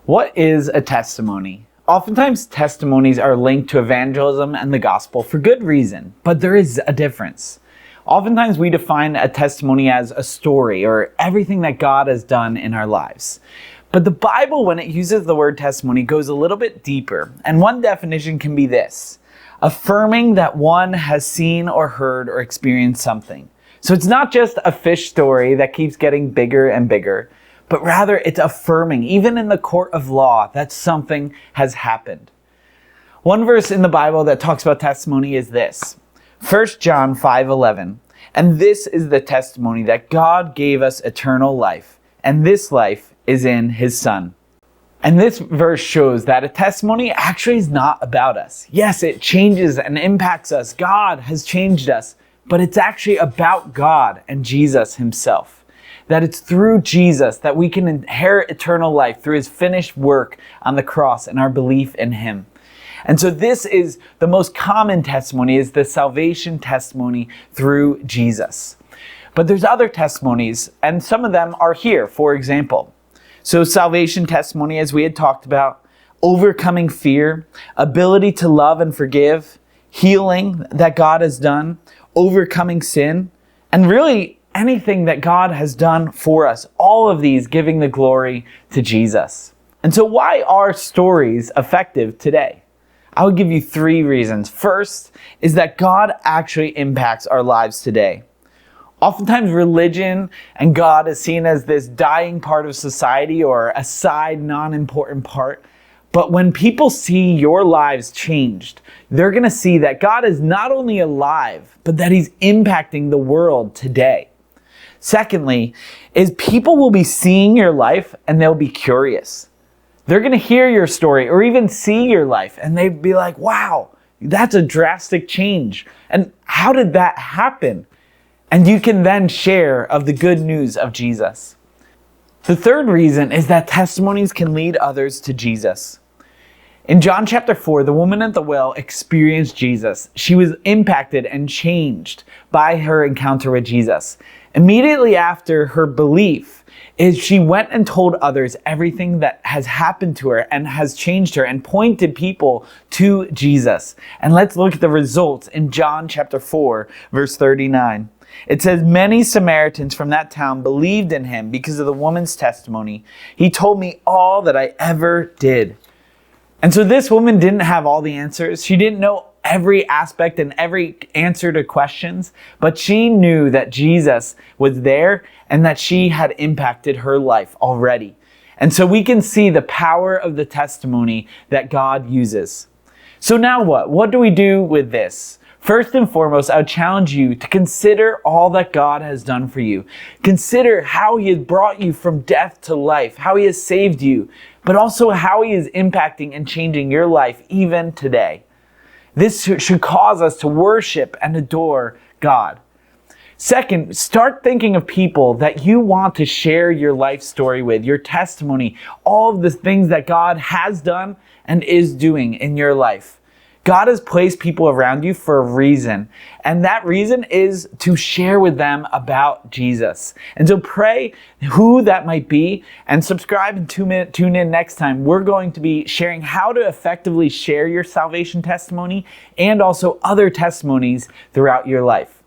What is a testimony? Oftentimes, testimonies are linked to evangelism and the gospel for good reason, but there is a difference. Oftentimes, we define a testimony as a story or everything that God has done in our lives. But the Bible, when it uses the word testimony, goes a little bit deeper. And one definition can be this: affirming that one has seen or heard or experienced something. So it's not just a fish story that keeps getting bigger and bigger, but rather it's affirming, even in the court of law, that something has happened. One verse in the Bible that talks about testimony is this: 1 John 5:11. And this is the testimony that God gave us eternal life, and this life is in His Son. And this verse shows that a testimony actually is not about us. Yes, it changes and impacts us. God has changed us, but it's actually about God and Jesus Himself. That it's through Jesus that we can inherit eternal life through His finished work on the cross and our belief in Him. And so this is the most common testimony, is the salvation testimony through Jesus. But there's other testimonies, and some of them are here, for example. So salvation testimony, as we had talked about, overcoming fear, ability to love and forgive, healing that God has done, overcoming sin, and really anything that God has done for us, all of these giving the glory to Jesus. And so why are stories effective today? I would give you 3 reasons. First is that God actually impacts our lives today. Oftentimes religion and God is seen as this dying part of society or a side, non-important part. But when people see your lives changed, they're going to see that God is not only alive, but that He's impacting the world today. Secondly, is people will be seeing your life and they'll be curious. They're going to hear your story or even see your life and they'd be like, wow, that's a drastic change. And how did that happen? And you can then share of the good news of Jesus. The third reason is that testimonies can lead others to Jesus. In John chapter 4, the woman at the well experienced Jesus. She was impacted and changed by her encounter with Jesus. Immediately after her belief, she went and told others everything that has happened to her and has changed her and pointed people to Jesus. And let's look at the results in John chapter 4, verse 39. It says, many Samaritans from that town believed in Him because of the woman's testimony. He told me all that I ever did. And so this woman didn't have all the answers. She didn't know every aspect and every answer to questions, but she knew that Jesus was there and that she had impacted her life already. And so we can see the power of the testimony that God uses. So now what? What do we do with this? First and foremost, I would challenge you to consider all that God has done for you. Consider how He has brought you from death to life, how He has saved you, but also how He is impacting and changing your life even today. This should cause us to worship and adore God. Second, start thinking of people that you want to share your life story with, your testimony, all of the things that God has done and is doing in your life. God has placed people around you for a reason, and that reason is to share with them about Jesus. And so pray who that might be, and subscribe and tune in next time. We're going to be sharing how to effectively share your salvation testimony and also other testimonies throughout your life.